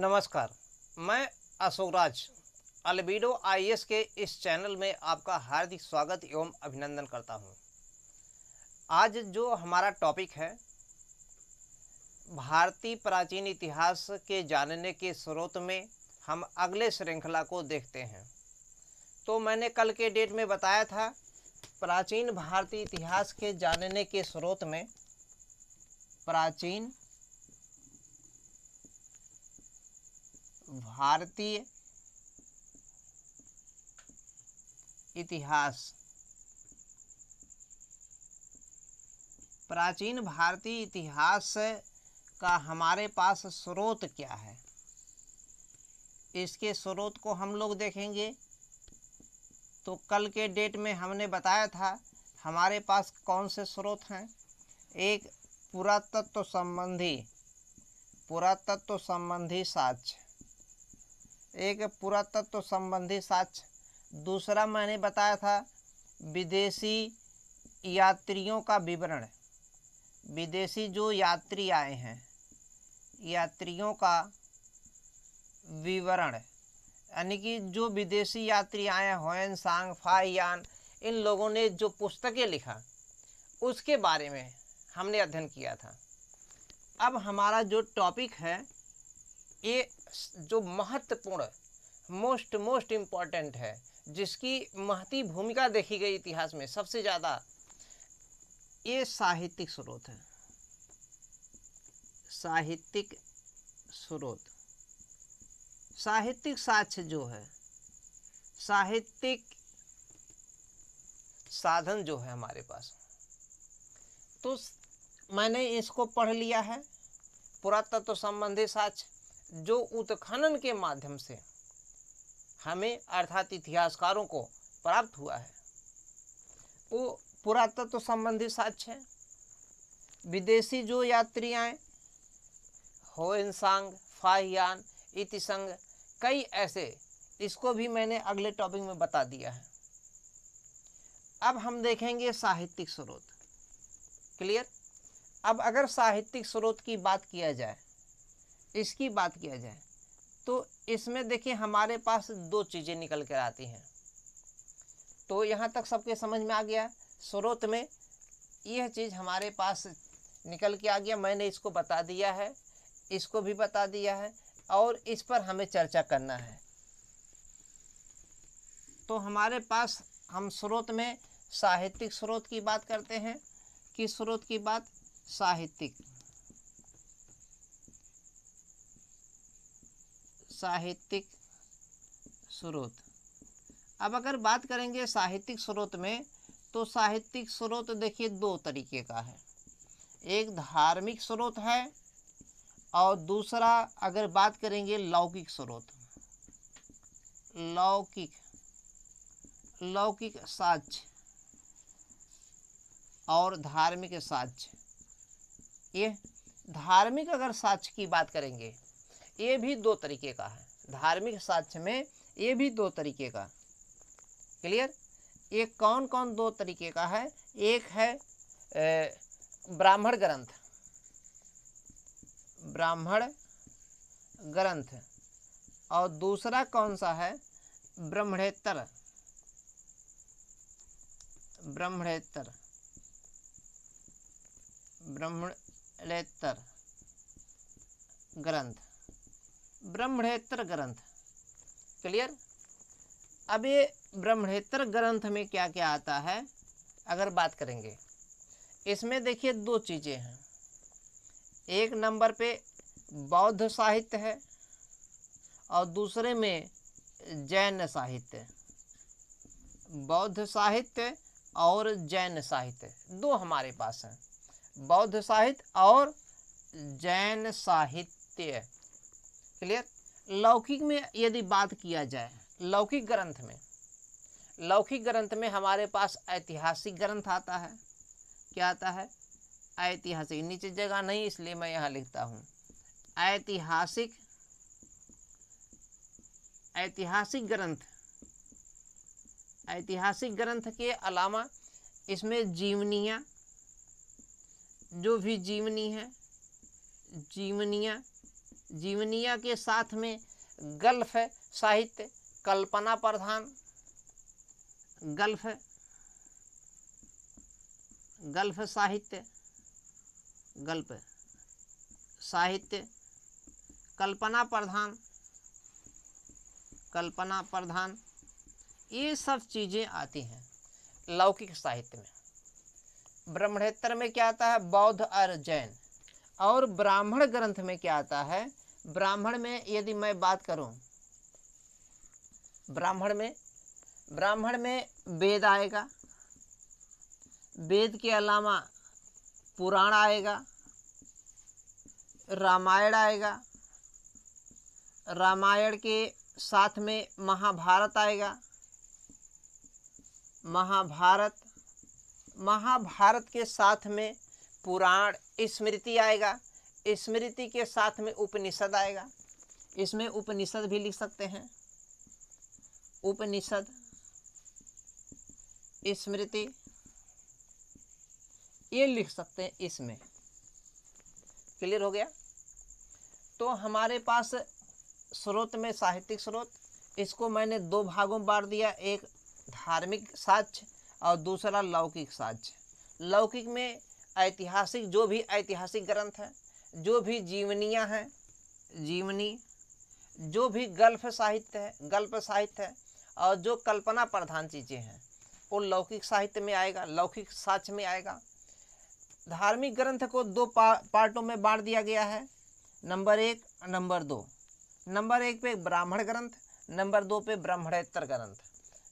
नमस्कार, मैं Ashok Raj albedo IAS के इस चैनल में आपका हार्दिक स्वागत एवं अभिनंदन करता हूं। आज जो हमारा टॉपिक है, भारतीय प्राचीन इतिहास के जानने के स्रोत में हम अगले श्रृंखला को देखते हैं। तो मैंने कल के डेट में बताया था, प्राचीन भारतीय इतिहास के जानने के स्रोत में प्राचीन भारतीय इतिहास, प्राचीन भारतीय इतिहास का हमारे पास स्रोत क्या है, इसके स्रोत को हम लोग देखेंगे। तो कल के डेट में हमने बताया था हमारे पास कौन से स्रोत हैं। एक पुरातत्व संबंधी साक्ष्य, एक पुरातत्व संबंधी साक्ष्य। दूसरा मैंने बताया था विदेशी यात्रियों का विवरण, विदेशी जो यात्री आए हैं, यात्रियों का विवरण, यानी कि जो विदेशी यात्री आए हैं, ह्वेन-सांग, फाहियान, इन लोगों ने जो पुस्तकें लिखा उसके बारे में हमने अध्ययन किया था। अब हमारा जो टॉपिक है, ये जो महत्वपूर्ण मोस्ट इम्पॉर्टेंट है, जिसकी महती भूमिका देखी गई इतिहास में सबसे ज़्यादा, ये साहित्यिक स्रोत है। साहित्यिक स्रोत, साहित्यिक साक्ष्य जो है, साहित्यिक साधन जो है हमारे पास, तो मैंने इसको पढ़ लिया है। पुरातत्व संबंधी साक्ष्य जो उत्खनन के माध्यम से हमें अर्थात इतिहासकारों को प्राप्त हुआ है, वो पुरातत्व संबंधी साक्ष्य है। विदेशी जो यात्री आए, ह्वेन-सांग, फाहियान, इतिसंग, कई ऐसे, इसको भी मैंने अगले टॉपिक में बता दिया है। अब हम देखेंगे साहित्यिक स्रोत। क्लियर? अब अगर साहित्यिक स्रोत की बात किया जाए, इसकी बात किया जाए, तो इसमें देखिए हमारे पास दो चीज़ें निकल कर आती हैं। तो यहाँ तक सबके समझ में आ गया। स्रोत में यह चीज़ हमारे पास निकल के आ गया, मैंने इसको बता दिया है, इसको भी बता दिया है, और इस पर हमें चर्चा करना है। तो हमारे पास हम स्रोत में साहित्यिक स्रोत की बात करते हैं। किस स्रोत की बात? साहित्यिक स्रोत। अब अगर बात करेंगे साहित्यिक स्रोत में, तो साहित्यिक स्रोत देखिए दो तरीके का है। एक धार्मिक स्रोत है और दूसरा अगर बात करेंगे लौकिक स्रोत, लौकिक साक्ष्य और धार्मिक साक्ष्य। ये धार्मिक अगर साक्ष्य की बात करेंगे, ये भी दो तरीके का है। धार्मिक साक्ष्य में ये भी दो तरीके का। क्लियर? ये कौन कौन दो तरीके का है? एक है ब्राह्मण ग्रंथ, और दूसरा कौन सा है? ब्रह्मणेतर ग्रंथ। क्लियर? अब ये ब्रह्मणेतर ग्रंथ में क्या क्या आता है अगर बात करेंगे, इसमें देखिए दो चीज़ें हैं। एक नंबर पे बौद्ध साहित्य है और दूसरे में जैन साहित्य। बौद्ध साहित्य और जैन साहित्य दो हमारे पास हैं, बौद्ध साहित्य और जैन साहित्य। क्लियर? लौकिक में यदि बात किया जाए, लौकिक ग्रंथ में हमारे पास ऐतिहासिक ग्रंथ आता है। क्या आता है? ऐतिहासिक। नीचे जगह नहीं इसलिए मैं यहाँ लिखता हूँ ऐतिहासिक ग्रंथ के अलावा इसमें जीवनियाँ, जो भी जीवनी है, जीवनियाँ जीवनीय के साथ में गल्फ साहित्य, कल्पना प्रधान, गल्फ साहित्य, कल्पना प्रधान, ये सब चीज़ें आती हैं लौकिक साहित्य में। ब्रह्मणेतर में क्या आता है? बौद्ध और जैन। और ब्राह्मण ग्रंथ में क्या आता है? ब्राह्मण में यदि मैं बात करूं, ब्राह्मण में वेद आएगा, वेद के अलावा पुराण आएगा, रामायण आएगा, रामायण के साथ में महाभारत आएगा, महाभारत के साथ में पुराण, स्मृति आएगा, स्मृति के साथ में उपनिषद आएगा। इसमें उपनिषद भी लिख सकते हैं, उपनिषद, स्मृति, ये लिख सकते हैं इसमें। क्लियर हो गया? तो हमारे पास स्रोत में साहित्यिक स्रोत, इसको मैंने दो भागों में बांट दिया, एक धार्मिक साक्ष्य और दूसरा लौकिक साक्ष्य। लौकिक में ऐतिहासिक, जो भी ऐतिहासिक ग्रंथ है, जो भी जीवनियाँ हैं, जीवनी, जो भी गल्फ साहित्य है और जो कल्पना प्रधान चीज़ें हैं वो लौकिक साहित्य में आएगा, लौकिक साक्ष्य में आएगा। धार्मिक ग्रंथ को दो पार्टों में बांट दिया गया है, नंबर 1, नंबर 2। नंबर 1 पे ब्राह्मण ग्रंथ, नंबर 2 पे ब्रह्मणेतर ग्रंथ।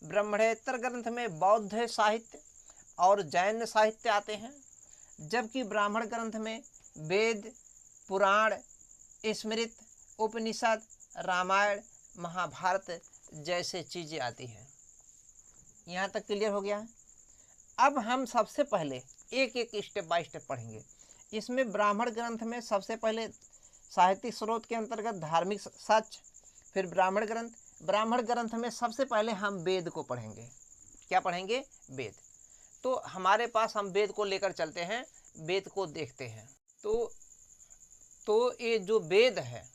ब्रह्मणेतर ग्रंथ में बौद्ध साहित्य और जैन साहित्य आते हैं, जबकि ब्राह्मण ग्रंथ में वेद, पुराण, स्मृति, उपनिषद, रामायण, महाभारत जैसे चीज़ें आती हैं। यहाँ तक क्लियर हो गया है? अब हम सबसे पहले एक एक स्टेप बाय स्टेप पढ़ेंगे। इसमें ब्राह्मण ग्रंथ में सबसे पहले साहित्यिक स्रोत के अंतर्गत धार्मिक साक्ष्य, फिर ब्राह्मण ग्रंथ। ब्राह्मण ग्रंथ में सबसे पहले हम वेद को पढ़ेंगे। क्या पढ़ेंगे? वेद। तो हमारे पास, हम वेद को लेकर चलते हैं, वेद को देखते हैं। तो ये जो वेद है,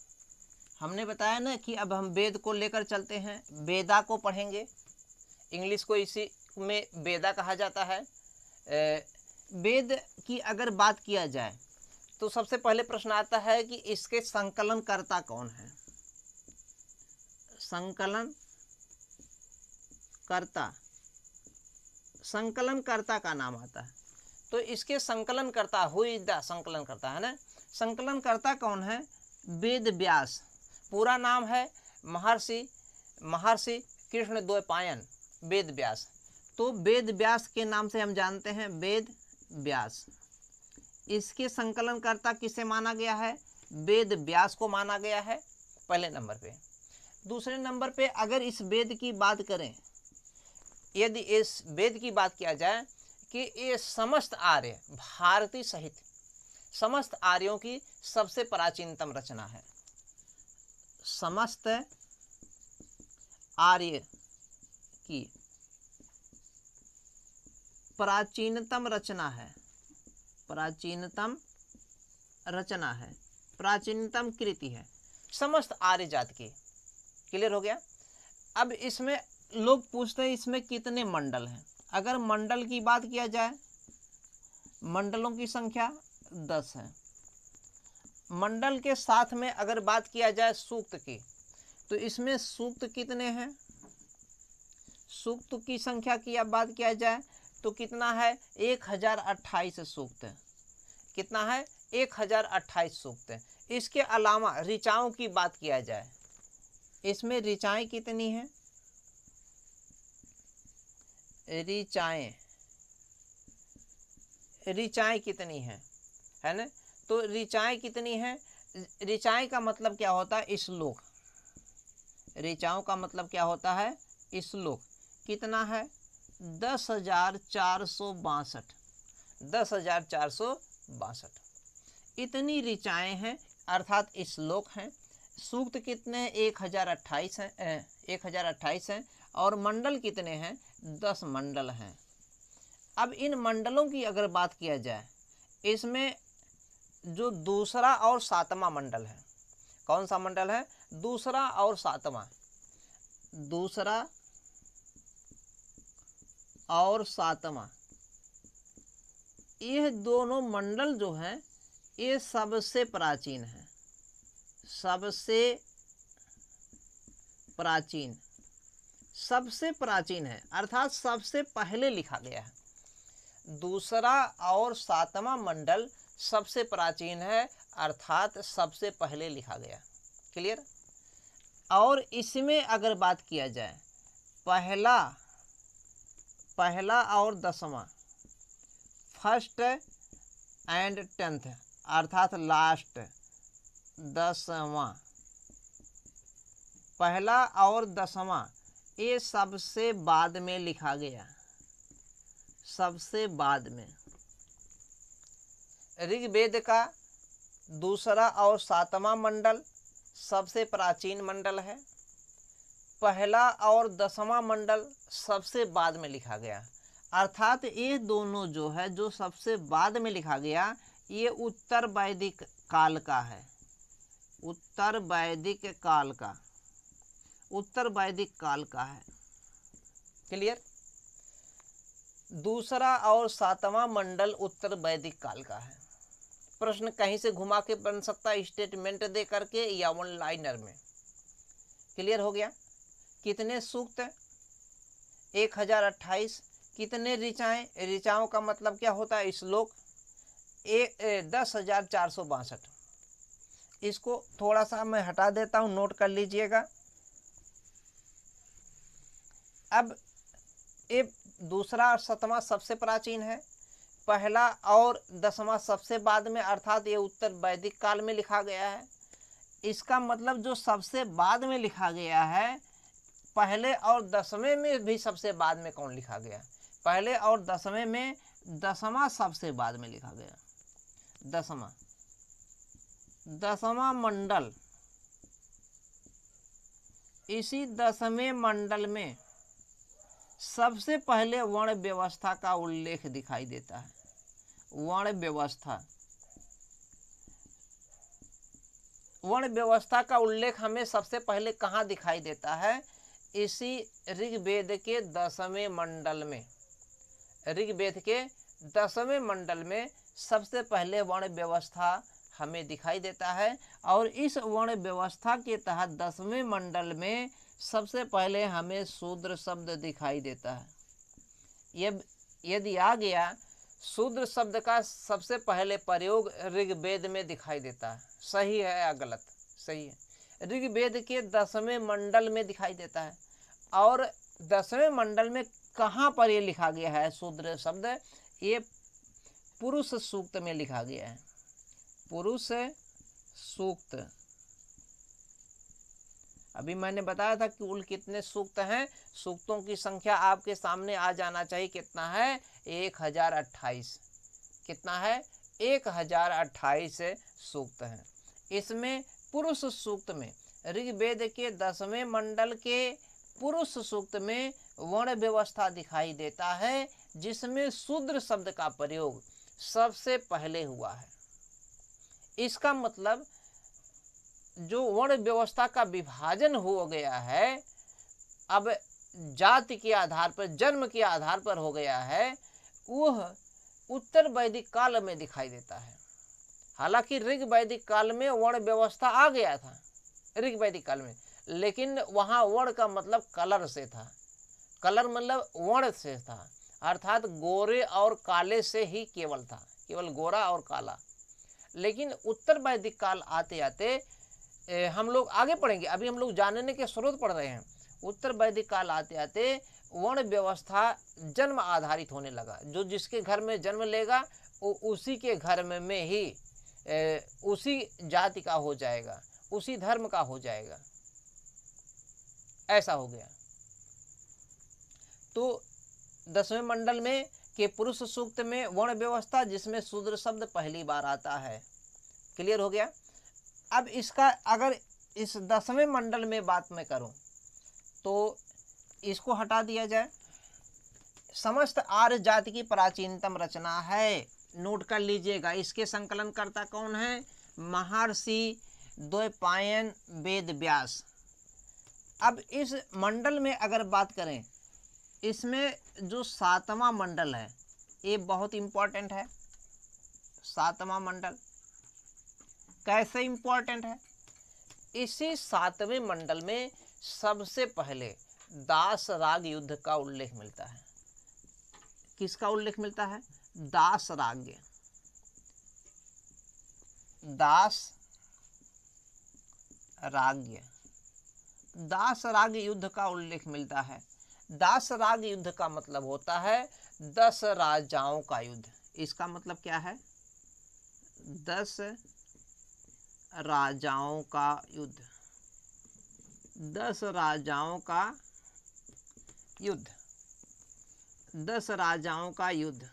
हमने बताया ना कि अब हम वेद को लेकर चलते हैं, वेदा को पढ़ेंगे। इंग्लिश को इसी में वेदा कहा जाता है। वेद की अगर बात किया जाए तो सबसे पहले प्रश्न आता है कि इसके संकलनकर्ता कौन है? संकलनकर्ता का नाम आता है। तो इसके संकलनकर्ता, हु इज द संकलनकर्ता, है ना? संकलनकर्ता कौन है? वेद व्यास। पूरा नाम है महर्षि कृष्णद्वैपायन वेद व्यास। तो वेद व्यास के नाम से हम जानते हैं वेद व्यास। इसके संकलनकर्ता किसे माना गया है? वेद व्यास को माना गया है, पहले नंबर पे। दूसरे नंबर पे अगर इस वेद की बात करें, यदि इस वेद की बात किया जाए कि ये समस्त आर्य, भारतीय सहित समस्त आर्यों की सबसे प्राचीनतम रचना है। समस्त आर्य की प्राचीनतम रचना है, प्राचीनतम कृति है समस्त आर्य जात की। क्लियर हो गया? अब इसमें लोग पूछते हैं इसमें कितने मंडल हैं। अगर मंडल की बात किया जाए, मंडलों की संख्या 10 है। मंडल के साथ में अगर बात किया जाए सूक्त की, तो इसमें सूक्त कितने हैं? सूक्त की संख्या की अब बात किया जाए तो कितना है? 1028 सूक्त। कितना है? 1028 सूक्त। इसके अलावा ऋचाओं की बात किया जाए, इसमें ऋचाएं कितनी हैं? ऋचाएं कितनी हैं, है ना? तो ऋचाएं कितनी हैं? ऋचाएं का मतलब क्या होता है? श्लोक। ऋचाओं का मतलब क्या होता है? श्लोक। कितना है? 10,462। 10,462 इतनी ऋचाएं हैं, अर्थात श्लोक हैं। सूक्त कितने हैं? 1028 हैं, 1028 हैं। और मंडल कितने हैं? 10 मंडल हैं। अब इन मंडलों की अगर बात किया जाए, इसमें जो दूसरा और सातवां मंडल है, कौन सा मंडल है? दूसरा और सातवां, दूसरा और सातवां, यह दोनों मंडल जो हैं ये सबसे प्राचीन है, सबसे प्राचीन, सबसे प्राचीन है अर्थात सबसे पहले लिखा गया है। दूसरा और सातवां मंडल सबसे प्राचीन है अर्थात सबसे पहले लिखा गया। क्लियर? और इसमें अगर बात किया जाए पहला और 10वां, फर्स्ट एंड 10th अर्थात लास्ट 10वां, पहला और 10वां ये सबसे बाद में लिखा गया, सबसे बाद में। ऋग्वेद का दूसरा और सातवां मंडल सबसे प्राचीन मंडल है, पहला और 10वां मंडल सबसे बाद में लिखा गया अर्थात ये दोनों जो है जो सबसे बाद में लिखा गया ये उत्तर वैदिक काल का है, उत्तर वैदिक काल का, उत्तर वैदिक काल का है। क्लियर? दूसरा और सातवां मंडल उत्तर वैदिक काल का है। प्रश्न कहीं से घुमा के बन सकता है, स्टेटमेंट दे करके या वन लाइनर में। क्लियर हो गया? कितने सूक्त? 1028। कितने ऋचाएं? ऋचाओं का मतलब क्या होता है? श्लोक 10,462। इसको थोड़ा सा मैं हटा देता हूं, नोट कर लीजिएगा। अब ये दूसरा और सातवां सबसे प्राचीन है, पहला और 10वां सबसे बाद में अर्थात ये उत्तर वैदिक काल में लिखा गया है। इसका मतलब जो सबसे बाद में लिखा गया है, पहले और 10वें में भी सबसे बाद में कौन लिखा गया? पहले और 10वें में 10वां सबसे बाद में लिखा गया। 10वां मंडल, इसी 10वें मंडल में सबसे पहले वर्ण व्यवस्था का उल्लेख दिखाई देता है। वर्ण व्यवस्था, वर्ण व्यवस्था का उल्लेख हमें सबसे पहले कहाँ दिखाई देता है? इसी ऋग्वेद के 10वें मंडल में, ऋग्वेद के 10वें मंडल में सबसे पहले वर्ण व्यवस्था हमें दिखाई देता है। और इस वर्ण व्यवस्था के तहत 10वें मंडल में सबसे पहले हमें शूद्र शब्द दिखाई देता है। यदि आ गया, शूद्र शब्द का सबसे पहले प्रयोग ऋग्वेद में दिखाई देता है। सही है या गलत? सही है। ऋग्वेद के 10वें मंडल में दिखाई देता है। और 10वें मंडल में कहाँ पर ये लिखा गया है शूद्र शब्द? ये पुरुष सूक्त में लिखा गया है। पुरुष सूक्त, अभी मैंने बताया था कि कुल कितने सूक्त हैं। सूक्तों की संख्या आपके सामने आ जाना चाहिए। कितना है? 1028। कितना है? 1028 सूक्त हैं। इसमें पुरुष सूक्त में, ऋग्वेद के 10वें मंडल के पुरुष सूक्त में वर्ण व्यवस्था दिखाई देता है, जिसमें शूद्र शब्द का प्रयोग सबसे पहले हुआ है। इसका मतलब जो वर्ण व्यवस्था का विभाजन हो गया है, अब जाति के आधार पर, जन्म के आधार पर हो गया है, वह उत्तर वैदिक काल में दिखाई देता है। हालांकि ऋग वैदिक काल में वर्ण व्यवस्था आ गया था, ऋग वैदिक काल में, लेकिन वहां वर्ण का मतलब कलर से था। कलर मतलब वर्ण से था, अर्थात गोरे और काले से ही केवल था, केवल गोरा और काला। लेकिन उत्तर वैदिक काल आते आते हम लोग आगे पढ़ेंगे, अभी हम लोग जानने के स्रोत पढ़ रहे हैं। उत्तर वैदिक काल आते आते वर्ण व्यवस्था जन्म आधारित होने लगा। जो जिसके घर में जन्म लेगा वो उसी के घर में ही उसी जाति का हो जाएगा, उसी धर्म का हो जाएगा। ऐसा हो गया। तो 10वें मंडल में के पुरुष सूक्त में वर्ण व्यवस्था, जिसमें शूद्र शब्द पहली बार आता है। क्लियर हो गया? अब इसका अगर इस 10वें मंडल में बात मैं करूं तो इसको हटा दिया जाए। समस्त आर्य जाति की प्राचीनतम रचना है। नोट कर लीजिएगा, इसके संकलन कर्ता कौन है? महर्षि द्वैपायन, वेद व्यास। अब इस मंडल में अगर बात करें, इसमें जो 7वां मंडल है ये बहुत इंपॉर्टेंट है। 7वां मंडल कैसे इंपॉर्टेंट है? इसी 7वें मंडल में सबसे पहले दास राग युद्ध का उल्लेख मिलता है। किसका उल्लेख मिलता है? दास राज्य, दास राज्य, दास राग युद्ध का उल्लेख मिलता है। दास राग युद्ध का मतलब होता है 10 राजाओं का युद्ध। इसका मतलब क्या है? 10 राजाओं का युद्ध, 10 राजाओं का युद्ध, 10 राजाओं का युद्ध।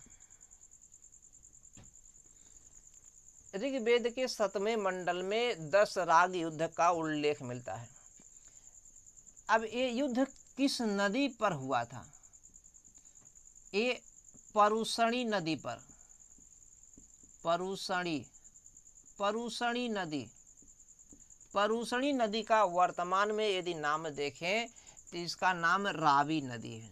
ऋग्वेद के 7वें मंडल में 10 राग युद्ध का उल्लेख मिलता है। अब ये युद्ध किस नदी पर हुआ था? ये परुषणी नदी पर, परुषणी नदी, परुषणी नदी का वर्तमान में यदि नाम देखें तो इसका नाम रावी नदी है,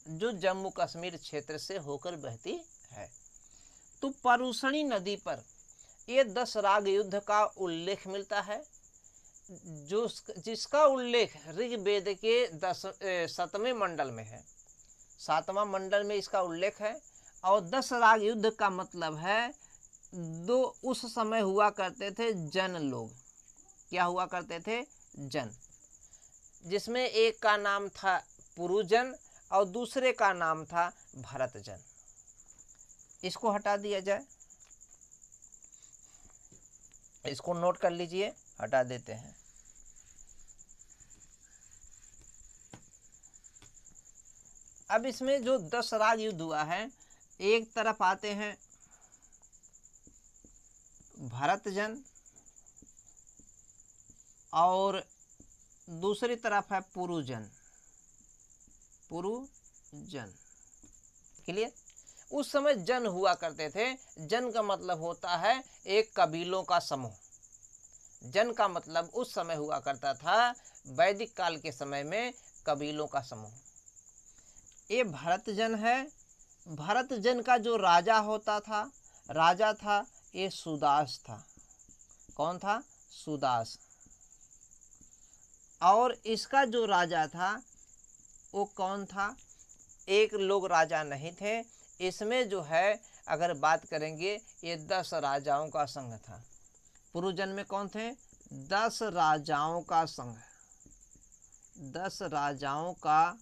जो जम्मू कश्मीर क्षेत्र से होकर बहती है। तो परुषणी नदी पर ये 10 राग युद्ध का उल्लेख मिलता है, जो जिसका उल्लेख ऋग्वेद के 7वें मंडल में है। 7वां मंडल में इसका उल्लेख है। और 10 राग युद्ध का मतलब है दो उस समय हुआ करते थे जन लोग। क्या हुआ करते थे? जन, जिसमें एक का नाम था पुरुजन और दूसरे का नाम था भरतजन। इसको हटा दिया जाए, इसको नोट कर लीजिए, हटा देते हैं। अब इसमें जो 10 राग युद्ध हुआ है, एक तरफ आते हैं भरतजन और दूसरी तरफ है पुरुजन, पुरुजन। क्लियर? उस समय जन हुआ करते थे। जन का मतलब होता है एक कबीलों का समूह। जन का मतलब उस समय हुआ करता था वैदिक काल के समय में कबीलों का समूह। ये भरतजन है। भरतजन का जो राजा होता था, राजा था ये सुदास था। कौन था? सुदास। और इसका जो राजा था वो कौन था? एक लोग राजा नहीं थे। इसमें जो है अगर बात करेंगे ये 10 राजाओं का संघ था। पुरुजन में कौन थे? 10 राजाओं का संघ, 10 राजाओं का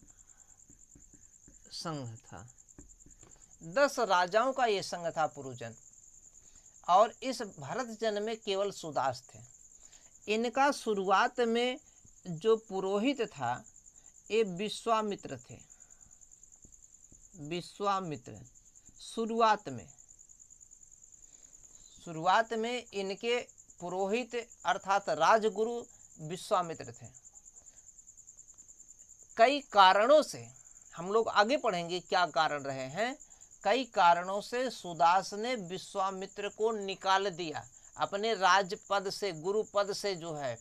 संघ था। 10 राजाओं का ये संघ था पुरुजन। और इस भरतजन में केवल सुदास थे। इनका शुरुआत में जो पुरोहित था ये विश्वामित्र थे। विश्वामित्र शुरुआत में इनके पुरोहित अर्थात राजगुरु विश्वामित्र थे। कई कारणों से, हम लोग आगे पढ़ेंगे क्या कारण रहे हैं, कई कारणों से सुदास ने विश्वामित्र को निकाल दिया अपने राजपद से, गुरु पद से, जो है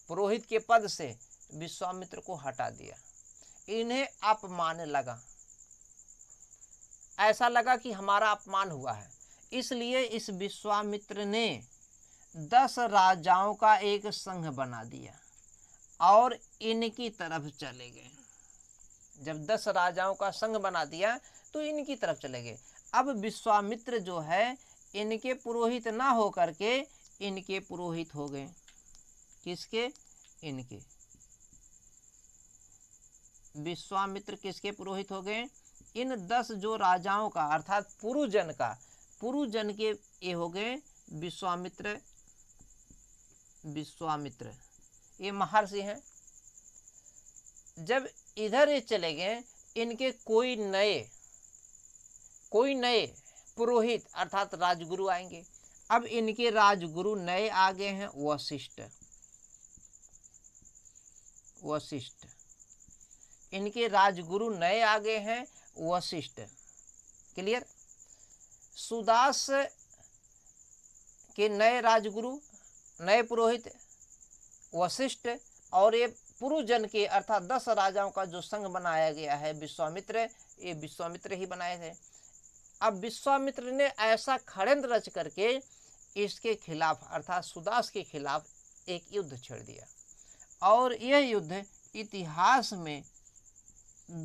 पुरोहित के पद से विश्वामित्र को हटा दिया। इन्हें अपमान लगा, ऐसा लगा कि हमारा अपमान हुआ है। इसलिए इस विश्वामित्र ने 10 राजाओं का एक संघ बना दिया और इनकी तरफ चले गए। जब 10 राजाओं का संघ बना दिया तो इनकी तरफ चले गए। अब विश्वामित्र जो है इनके पुरोहित ना हो करके इनके पुरोहित हो गए। किसके? इनके। विश्वामित्र किसके पुरोहित हो गए? इन 10 जो राजाओं का अर्थात पुरुजन का, पुरुजन के ये हो गए विश्वामित्र। विश्वामित्र ये महर्षि हैं। जब इधर ये चले गए, इनके कोई नए पुरोहित अर्थात राजगुरु आएंगे। अब इनके राजगुरु नए आ गए हैं, वशिष्ठ। इनके राजगुरु नए आ गए हैं, वशिष्ठ। क्लियर? सुदास के नए राजगुरु नए पुरोहित वशिष्ठ और ये पुरुजन के अर्थात 10 राजाओं का जो संघ बनाया गया है विश्वामित्र, ये विश्वामित्र ही बनाए थे। अब विश्वामित्र ने ऐसा षड्यंत्र रच करके इसके खिलाफ अर्थात सुदास के खिलाफ एक युद्ध छेड़ दिया और यह युद्ध इतिहास में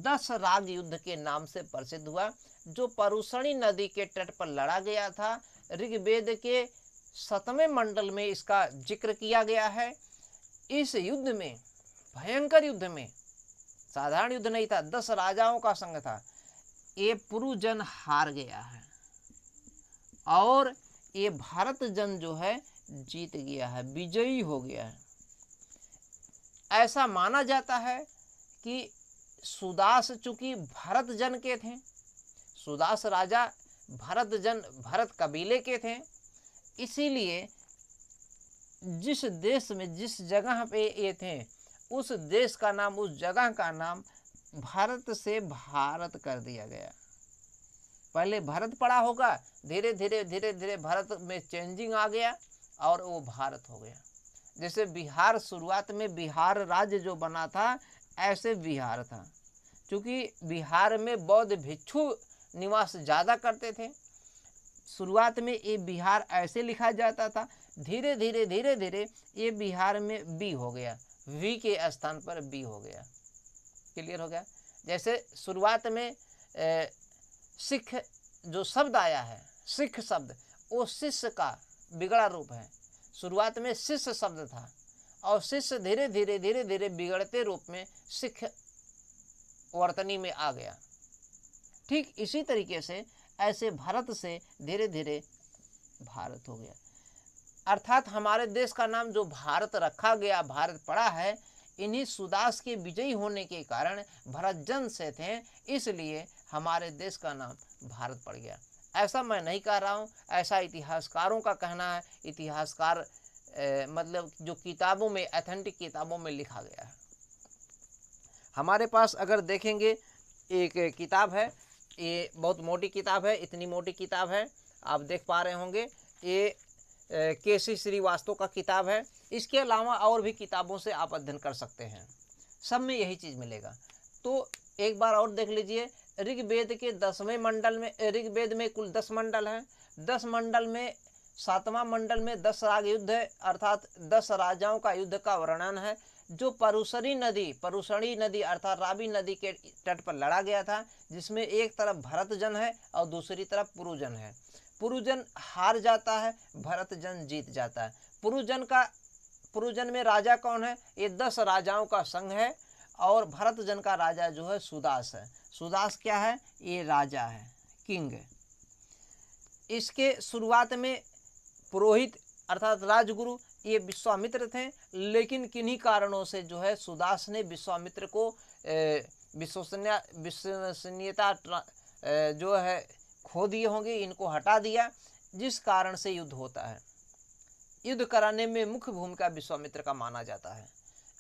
10 राग युद्ध के नाम से प्रसिद्ध हुआ, जो परुषणी नदी के तट पर लड़ा गया था। ऋग्वेद के 7वें मंडल में इसका जिक्र किया गया है। इस युद्ध में, भयंकर युद्ध में, साधारण युद्ध नहीं था, 10 राजाओं का संघ था, ये पुरुजन हार गया है और ये भारत जन जो है जीत गया है, विजयी हो गया है। ऐसा माना जाता है कि सुदास चूंकि भरत जन के थे, सुदास राजा भरत जन, भरत कबीले के थे, इसीलिए जिस देश में, जिस जगह पे ये थे, उस देश का नाम, उस जगह का नाम भारत से भारत कर दिया गया। पहले भारत पड़ा होगा, धीरे धीरे धीरे धीरे भारत में चेंजिंग आ गया और वो भारत हो गया। जैसे बिहार शुरुआत में बिहार राज्य जो बना था, ऐसे बिहार था। क्योंकि बिहार में बौद्ध भिक्षु निवास ज़्यादा करते थे, शुरुआत में ये बिहार ऐसे लिखा जाता था, धीरे धीरे धीरे धीरे ये बिहार में बी हो गया, वी के स्थान पर बी हो गया। क्लियर हो गया। जैसे शुरुआत में सिख जो शब्द आया है, सिख शब्द, वो शिष्य का बिगड़ा रूप है। शुरुआत में शिष्य शब्द था और शिष्य धीरे धीरे धीरे धीरे बिगड़ते रूप में सिख वर्तनी में आ गया। ठीक इसी तरीके से ऐसे भारत से धीरे धीरे भारत हो गया। अर्थात हमारे देश का नाम जो भारत रखा गया, भारत पड़ा है, इन्हीं सुदास के विजयी होने के कारण भरत जन से थे, इसलिए हमारे देश का नाम भारत पड़ गया। ऐसा मैं नहीं कह रहा हूँ, ऐसा इतिहासकारों का कहना है। इतिहासकार मतलब जो किताबों में, ऑथेंटिक किताबों में लिखा गया है। हमारे पास अगर देखेंगे एक किताब है, ये बहुत मोटी किताब है, इतनी मोटी किताब है, आप देख पा रहे होंगे, ये केसी श्रीवास्तव का किताब है। इसके अलावा और भी किताबों से आप अध्ययन कर सकते हैं, सब में यही चीज़ मिलेगा। तो एक बार और देख लीजिए, ऋग्वेद के 10वें मंडल में, ऋग्वेद में कुल 10 मंडल हैं। 10 मंडल में 7वां मंडल में 10 राग युद्ध है, अर्थात 10 राजाओं का युद्ध का वर्णन है, जो परुषणी नदी अर्थात रावी नदी के तट पर लड़ा गया था, जिसमें एक तरफ भरत जन है और दूसरी तरफ पुरुजन है। पुरुजन हार जाता है, भरत जन जीत जाता है। पुरुजन में राजा कौन है? ये 10 राजाओं का संघ है और भरत जन का राजा जो है सुदास है। सुदास क्या है? ये राजा है, किंग। इसके शुरुआत में पुरोहित अर्थात राजगुरु ये विश्वामित्र थे, लेकिन किन्हीं कारणों से जो है सुदास ने विश्वामित्र को विश्वसनीयता जो है खो दिए होंगे, इनको हटा दिया, जिस कारण से युद्ध होता है। युद्ध कराने में मुख्य भूमिका विश्वामित्र का माना जाता है।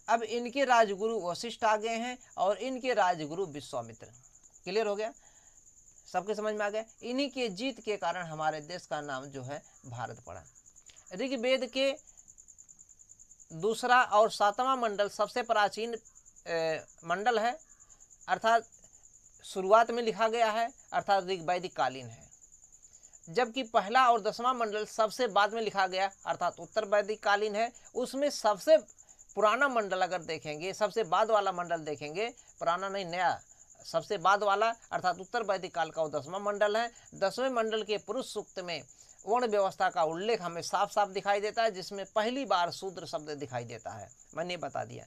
अब इनके राजगुरु वशिष्ठ आ गए हैं और इनके राजगुरु विश्वामित्र। क्लियर हो गया? सबके समझ में आ गया? इन्हीं के जीत के कारण हमारे देश का नाम जो है भारत पड़ा। ऋग्वेद के 2 और 7वां मंडल सबसे प्राचीन मंडल है, अर्थात शुरुआत में लिखा गया है, अर्थात ऋग्वैदिक कालीन है। जबकि 1 और 10वां मंडल सबसे बाद में लिखा गया, अर्थात उत्तर वैदिक कालीन है। उसमें सबसे पुराना मंडल अगर देखेंगे, सबसे बाद वाला मंडल देखेंगे, पुराना नहीं नया, सबसे बाद वाला अर्थात उत्तर वैदिक काल का वो 10वां मंडल है। 10वें मंडल के पुरुष सूक्त में वर्ण व्यवस्था का उल्लेख हमें साफ साफ दिखाई देता है, जिसमें पहली बार शूद्र शब्द दिखाई देता है। मैंने बता दिया।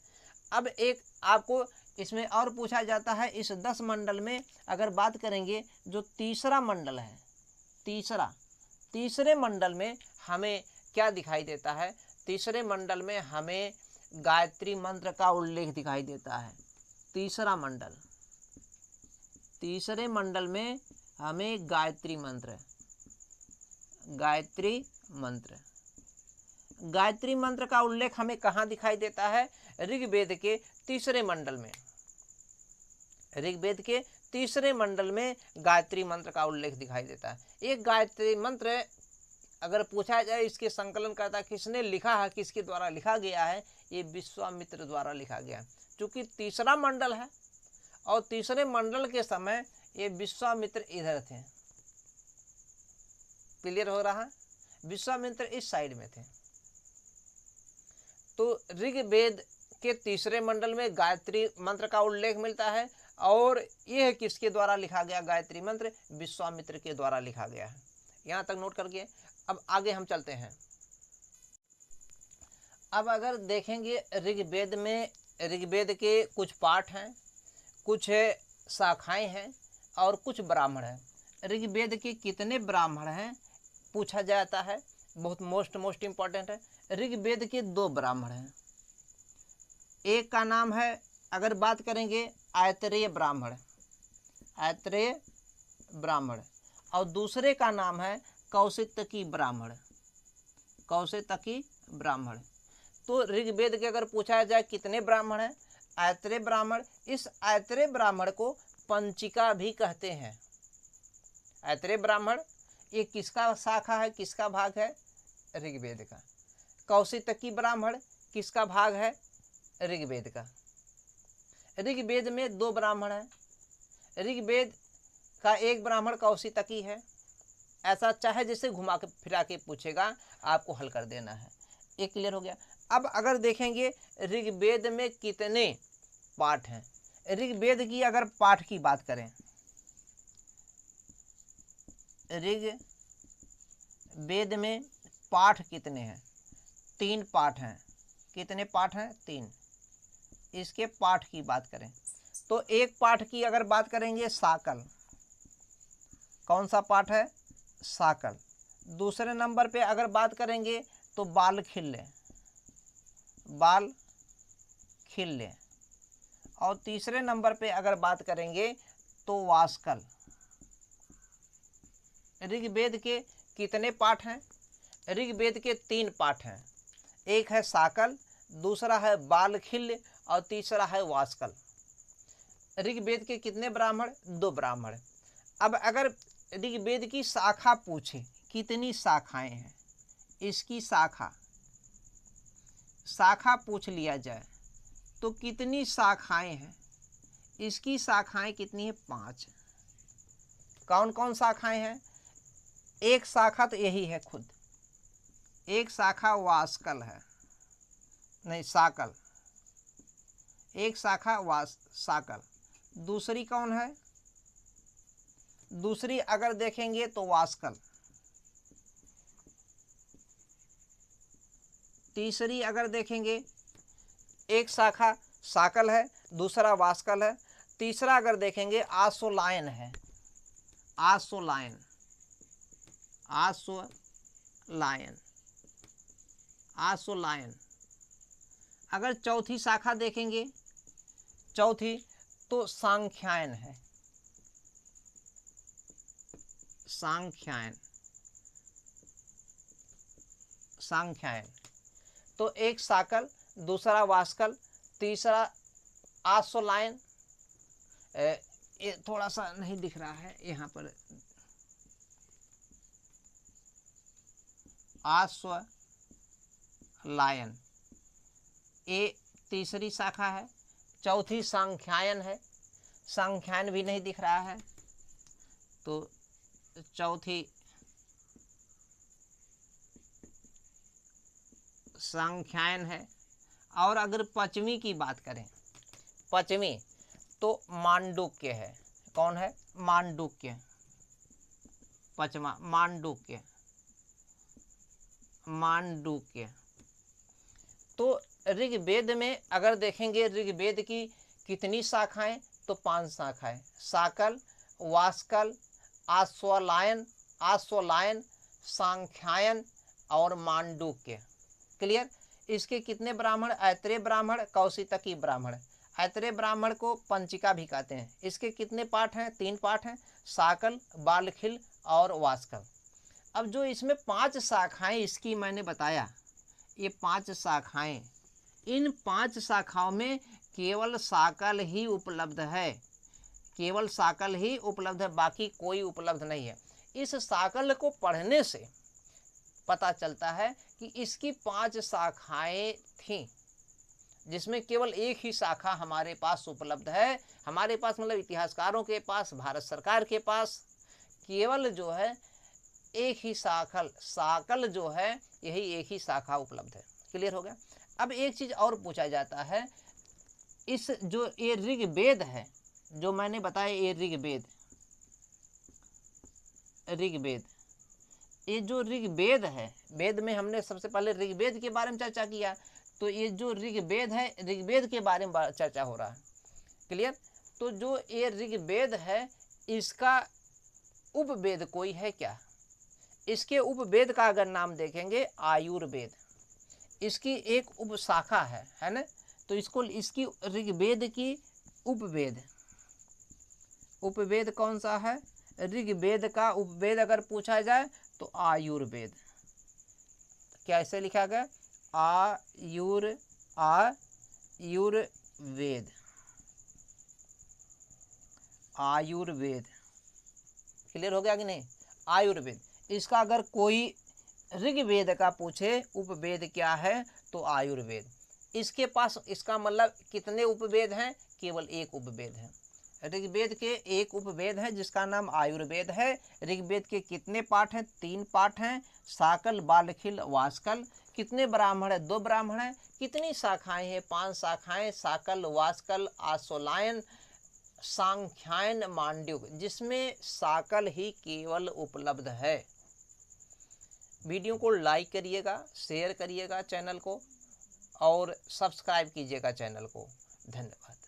अब एक आपको इसमें और पूछा जाता है, इस 10 मंडल में अगर बात करेंगे, जो तीसरा मंडल है, तीसरे मंडल में हमें क्या दिखाई देता है? तीसरे मंडल में हमें गायत्री मंत्र का उल्लेख दिखाई देता है। तीसरे मंडल में हमें गायत्री मंत्र का उल्लेख हमें कहाँ दिखाई देता है? ऋग्वेद के तीसरे मंडल में। ऋग्वेद के तीसरे मंडल में गायत्री मंत्र का उल्लेख दिखाई देता है। एक गायत्री मंत्र अगर पूछा जाए इसके संकलनकर्ता किसने लिखा है, किसके द्वारा लिखा गया है, ये विश्वामित्र द्वारा लिखा गया है। चूंकि तीसरा मंडल है और तीसरे मंडल के समय ये विश्वामित्र इधर थे। क्लियर हो रहा है? विश्वामित्र इस साइड में थे। तो ऋग्वेद के तीसरे मंडल में गायत्री मंत्र का उल्लेख मिलता है और यह किसके द्वारा लिखा गया? गायत्री मंत्र विश्वामित्र के द्वारा लिखा गया है। यहां तक नोट करके अब आगे हम चलते हैं। अब अगर देखेंगे ऋग्वेद में, ऋग्वेद के कुछ पाठ हैं, कुछ शाखाएं हैं और कुछ ब्राह्मण हैं। ऋग्वेद के कितने ब्राह्मण हैं पूछा जाता है, बहुत मोस्ट इंपॉर्टेंट है। ऋग्वेद के 2 ब्राह्मण हैं। एक का नाम है, अगर बात करेंगे, ऐतरेय ब्राह्मण, ऐतरेय ब्राह्मण, और दूसरे का नाम है कौशितकी ब्राह्मण, कौशितकी ब्राह्मण। तो ऋग्वेद के अगर पूछा जाए कितने ब्राह्मण हैं, ऐतरेय ब्राह्मण। इस ऐतरेय ब्राह्मण को पंचिका भी कहते हैं। ऐतरेय ब्राह्मण ये किसका शाखा है, किसका भाग है? ऋग्वेद का। कौशितकी ब्राह्मण किसका भाग है? ऋग्वेद का। ऋग्वेद में 2 ब्राह्मण हैं। ऋग्वेद का एक ब्राह्मण कौशितकी है। ऐसा चाहे जैसे घुमा के फिरा के पूछेगा, आपको हल कर देना है। ये क्लियर हो गया। अब अगर देखेंगे ऋग्वेद में कितने पाठ हैं। ऋग्वेद की अगर पाठ की बात करें, ऋग्वेद में पाठ कितने हैं? 3 पाठ हैं। कितने पाठ हैं? 3। इसके पाठ की बात करें तो एक पाठ की अगर बात करेंगे साकल। कौन सा पाठ है? साकल। दूसरे नंबर पे अगर बात करेंगे तो बालखिल्य, बालखिल्य। और तीसरे नंबर पे अगर बात करेंगे तो वास्कल। ऋग्वेद के कितने पाठ हैं? ऋग्वेद के 3 पाठ हैं। एक है साकल, दूसरा है बालखिल्य और तीसरा है वास्कल। ऋग्वेद के कितने ब्राह्मण? 2 ब्राह्मण। अब अगर ऋग्वेद की शाखा पूछे कितनी शाखाएं हैं, इसकी शाखा पूछ लिया जाए तो कितनी शाखाएं हैं? इसकी शाखाएं कितनी है? 5। कौन कौन शाखाएं हैं? एक शाखा तो यही है खुद, एक शाखा वास्कल है, नहीं साकल, एक शाखा साकल। दूसरी कौन है? दूसरी अगर देखेंगे तो वास्कल। तीसरी अगर देखेंगे, एक शाखा साकल है, दूसरा वास्कल है। तीसरा अगर देखेंगे आसोलायन है, आसोलायन, आसोलायन, आसोलायन। अगर चौथी शाखा देखेंगे, चौथी तो सांख्यायन है, सांख्यायन, सांख्यायन। तो एक साकल, दूसरा वास्कल, तीसरा आसोलायन। ये थोड़ा सा नहीं दिख रहा है यहाँ पर, आसोलायन ये तीसरी शाखा है। चौथी सांख्यायन है, सांख्यायन भी नहीं दिख रहा है, तो चौथी सांख्यायन है। और अगर पांचवी की बात करें, पांचवी तो मांडुक्य है। कौन है? मांडुक्य। पांचवा मांडुक्य, मांडुक्य। तो ऋग्वेद में अगर देखेंगे ऋग्वेद की कितनी शाखाएं, तो 5 शाखाएं, साकल, वास्कल, आश्वलायन, आश्वलायन, सांख्यायन और मांडुक्य। क्लियर? इसके कितने ब्राह्मण? ऐतरेय ब्राह्मण, कौशितकी ब्राह्मण। ऐतरेय ब्राह्मण को पंचिका भी कहते हैं। इसके कितने पाठ हैं? 3 पाठ हैं, साकल, बालखिल और वास्कल। अब जो इसमें 5 शाखाएं इसकी मैंने बताया, ये 5 शाखाएं, इन 5 शाखाओं में केवल साकल ही उपलब्ध है, केवल साकल ही उपलब्ध है, बाकी कोई उपलब्ध नहीं है। इस साकल को पढ़ने से पता चलता है कि इसकी 5 शाखाएं थीं, जिसमें केवल एक ही शाखा हमारे पास उपलब्ध है। हमारे पास मतलब इतिहासकारों के पास, भारत सरकार के पास केवल जो है एक ही साकल जो है, यही एक ही शाखा उपलब्ध है। क्लियर हो गया। अब एक चीज और पूछा जाता है, इस जो ये ऋग्वेद है, जो मैंने बताया ये ऋग्वेद, ये जो ऋग्वेद है, वेद में हमने सबसे पहले ऋग्वेद के बारे में चर्चा किया, तो ये जो ऋग्वेद है, ऋग्वेद के बारे में चर्चा हो रहा है। क्लियर। तो जो ये ऋग्वेद है, इसका उपवेद कोई है क्या? इसके उपवेद का अगर नाम देखेंगे आयुर्वेद, इसकी एक उपशाखा है ना। तो इसको, इसकी ऋग्वेद की उपवेद कौन सा है? ऋग्वेद का उपवेद अगर पूछा जाए तो आयुर्वेद। कैसे लिखा गया? आयुर्वेद। क्लियर हो गया कि नहीं? आयुर्वेद। इसका अगर कोई ऋग्वेद का पूछे उपवेद क्या है, तो आयुर्वेद। इसके पास, इसका मतलब कितने उपवेद हैं? केवल एक उपवेद है। ऋग्वेद के एक उपवेद है जिसका नाम आयुर्वेद है। ऋग्वेद के कितने पाठ हैं? 3 पाठ हैं, साकल, बालखिल, वास्कल। कितने ब्राह्मण है? 2 ब्राह्मण है। कितनी शाखाएं हैं? 5 शाखाएं, साकल, वास्कल, आशोलायन, सांख्यायन, मांड्युक, जिसमें साकल ही केवल उपलब्ध है। वीडियो को लाइक करिएगा, शेयर करिएगा चैनल को, और सब्सक्राइब कीजिएगा चैनल को। धन्यवाद।